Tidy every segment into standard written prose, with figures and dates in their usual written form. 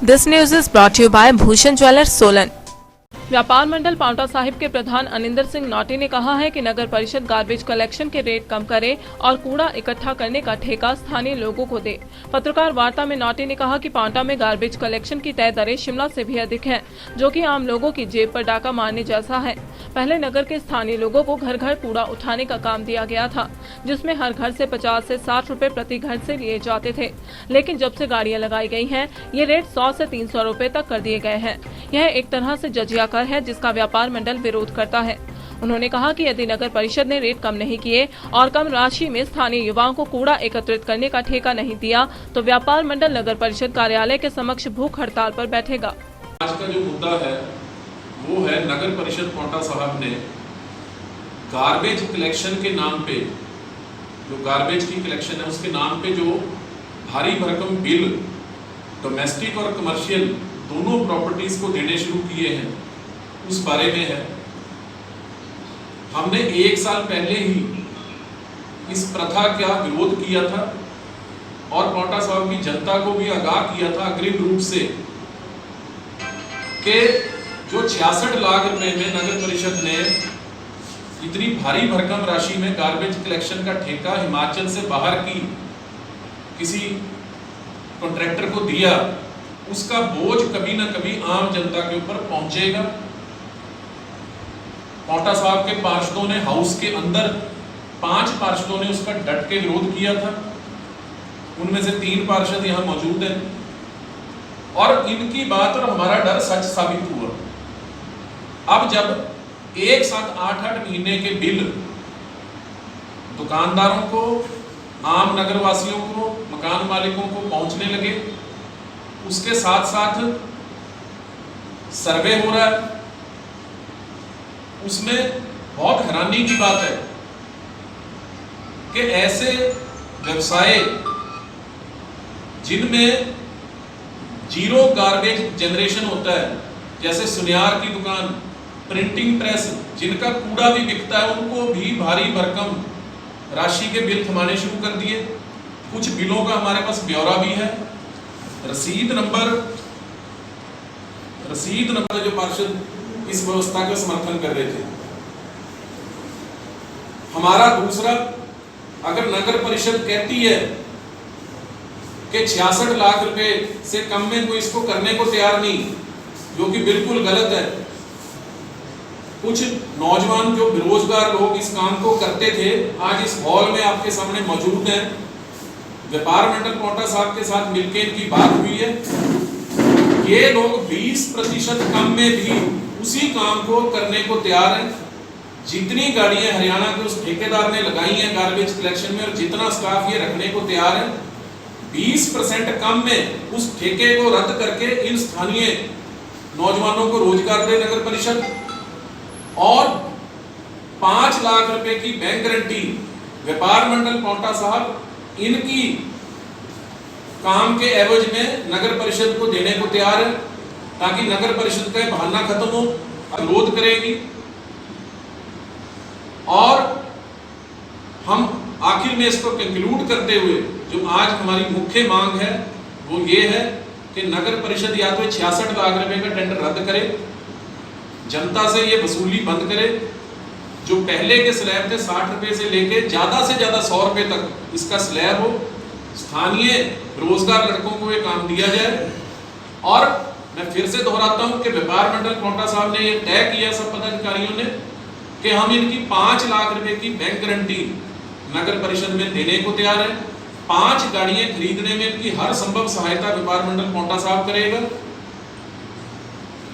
This news is brought to you by Bhushan Jewellers, Solan. व्यापार मंडल पांवटा साहिब के प्रधान अनिंदर सिंह नौटी ने कहा है कि नगर परिषद गार्बेज कलेक्शन के रेट कम करे और कूड़ा इकट्ठा करने का ठेका स्थानीय लोगों को दे। पत्रकार वार्ता में नौटी ने कहा कि पांवटा में गार्बेज कलेक्शन की तय दरें शिमला से भी अधिक हैं, जो कि आम लोगों की जेब पर डाका मारने जैसा है। पहले नगर के स्थानीय लोगों को घर घर कूड़ा उठाने का काम दिया गया था, जिसमें हर घर से 50 से 60 रुपए प्रति घर से लिए जाते थे, लेकिन जब से गाड़ियां लगाई गई हैं, ये रेट 100 से 300 रुपए तक कर दिए गए हैं। यह एक तरह से जजिया कर है, जिसका व्यापार मंडल विरोध करता है। उन्होंने कहा कि यदि नगर परिषद ने रेट कम नहीं किए और कम राशि में स्थानीय युवाओं को कूड़ा एकत्रित करने का ठेका नहीं दिया, तो व्यापार मंडल नगर परिषद कार्यालय के समक्ष भूख हड़ताल पर बैठेगा। आज का जो मुद्दा है वो है नगर परिषद पांवटा साहिब ने गार्बेज कलेक्शन के नाम पे, जो गार्बेज की कलेक्शन है उसके नाम पे जो भारी भरकम बिल डोमेस्टिक और कमर्शियल दोनों प्रॉपर्टीज को देने शुरू किए हैं, उस बारे में है। हमने 1 साल पहले ही इस प्रथा का विरोध किया था और पांवटा साहिब की जनता को भी आगाह किया था अग्रिम रूप से कि जो 66 लाख रुपए में नगर परिषद ने इतनी भारी भरकम राशि में गार्बेज कलेक्शन का ठेका हिमाचल से बाहर की किसी कॉन्ट्रैक्टर को दिया, उसका बोझ कभी ना कभी आम जनता के ऊपर पहुंचेगा। पांवटा साहिब के पार्षदों ने हाउस के अंदर 5 पार्षदों ने उसका डट के विरोध किया था, उनमें से 3 पार्षद यहां मौजूद हैं और इनकी बात और हमारा डर सच साबित हुआ। अब जब एक साथ 8-8 महीने के बिल दुकानदारों को, आम नगरवासियों को, मकान मालिकों को पहुंचने लगे, उसके साथ साथ सर्वे हो रहा है, उसमें बहुत हैरानी की बात है कि ऐसे व्यवसाय जिनमें जीरो गार्बेज जनरेशन होता है, जैसे सुनियार की दुकान, प्रिंटिंग प्रेस, जिनका कूड़ा भी बिकता है, उनको भी भारी भरकम राशि के बिल थमाने शुरू कर दिए। कुछ बिलों का हमारे पास ब्यौरा भी है, रसीद नंबर जो पार्षद इस व्यवस्था का समर्थन कर रहे थे। हमारा दूसरा, अगर नगर परिषद कहती है कि 66 लाख रुपए से कम में कोई इसको करने को तैयार नहीं, जो कि बिल्कुल गलत है। कुछ नौजवान जो बेरोजगार लोग इस काम को करते थे, आज इस हॉल में आपके सामने मौजूद हैं। व्यापार मंडल पांवटा साहिब के साथ मिलकर इनकी बात हुई है। ये लोग 20% कम में भी उसी काम को करने को तैयार हैं। जितनी गाड़ियां हरियाणा के उस ठेकेदार ने लगाई हैं गार्बेज कलेक्शन में और जितना स्टाफ ये रखने को तैयार है, 20% कम में उस ठेके को रद्द करके इन स्थानीय नौजवानों को रोजगार दे नगर परिषद और 5 लाख रुपए की बैंक गारंटी व्यापार मंडल पांवटा साहिब इनकी काम के एवज में नगर परिषद को देने को तैयार है, ताकि नगर परिषद का बहाना खत्म हो, विरोध करेगी। और हम आखिर में इसको कंक्लूड करते हुए जो आज हमारी मुख्य मांग है वो ये है कि नगर परिषद या तो 66 लाख रुपए का टेंडर रद्द करे, जनता से ये वसूली बंद करे। जो पहले के स्लैब थे 60 रुपए से लेके ज्यादा से ज्यादा 100 रुपए तक इसका स्लैब हो, स्थानीय रोजगार लड़कों को ये काम दिया जाए। और मैं फिर से दोहराता हूं कि व्यापार मंडल पांवटा साहिब ने ये तय किया सब पदाधिकारियों ने कि हम इनकी 5 लाख रुपए की बैंक गारंटी नगर परिषद में देने को तैयार है। 5 गाड़ियां खरीदने में इनकी हर संभव सहायता व्यापार मंडल पांवटा साहिब करेगा।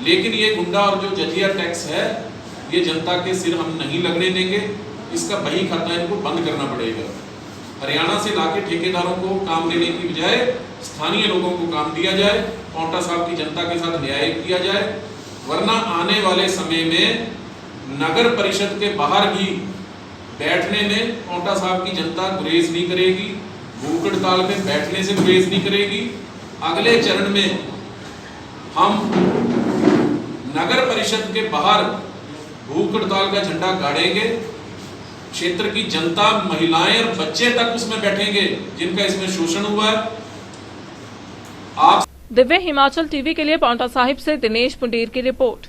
लेकिन ये गुंडा और जो जजिया टैक्स है ये जनता के सिर हम नहीं लगने देंगे, इसका बही खाता इनको बंद करना पड़ेगा। हरियाणा से लाके ठेकेदारों को काम देने की बजाय स्थानीय लोगों को काम दिया जाए, पांवटा साहिब की जनता के साथ न्याय किया जाए, वरना आने वाले समय में नगर परिषद के बाहर भी बैठने में पांवटा साहिब की जनता गुरेज नहीं करेगी, भूख हड़ताल में बैठने से गुरेज नहीं करेगी। अगले चरण में हम नगर परिषद के बाहर भूख हड़ताल का झंडा गाड़ेंगे। क्षेत्र की जनता, महिलाएं और बच्चे तक उसमें बैठेंगे जिनका इसमें शोषण हुआ है। आप दिव्य हिमाचल टीवी के लिए पांवटा साहिब से दिनेश पुंडीर की रिपोर्ट।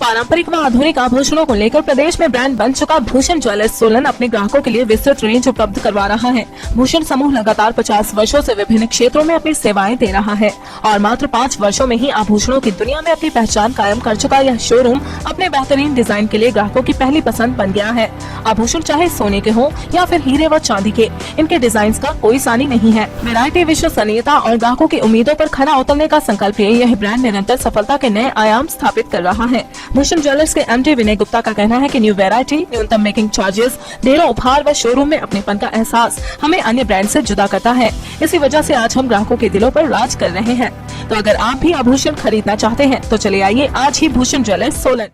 पारंपरिक व आधुनिक आभूषणों को लेकर प्रदेश में ब्रांड बन चुका भूषण ज्वेलर्स सोलन अपने ग्राहकों के लिए विस्तृत रेंज उपलब्ध करवा रहा है। भूषण समूह लगातार 50 वर्षों से विभिन्न क्षेत्रों में अपनी सेवाएं दे रहा है और मात्र 5 वर्षों में ही आभूषणों की दुनिया में अपनी पहचान कायम कर चुका यह शोरूम अपने बेहतरीन डिजाइन के लिए ग्राहकों की पहली पसंद बन गया है। आभूषण चाहे सोने के हो या फिर हीरे व चांदी के, इनके डिजाइन का कोई सानी नहीं है। वैरायटी, विश्वसनीयता और ग्राहकों की उम्मीदों पर खरा उतरने का संकल्प लिए यह ब्रांड निरंतर सफलता के नए आयाम स्थापित कर रहा है। भूषण ज्वेलर्स के एमडी विनय गुप्ता का कहना है कि न्यू वैरायटी, न्यूनतम मेकिंग चार्जेस, ढेरों उपहार व शोरूम में अपनेपन का एहसास हमें अन्य ब्रांड से जुदा करता है। इसी वजह से आज हम ग्राहकों के दिलों पर राज कर रहे हैं। तो अगर आप भी आभूषण खरीदना चाहते हैं तो चले आइए आज ही भूषण ज्वेलर्स सोलन।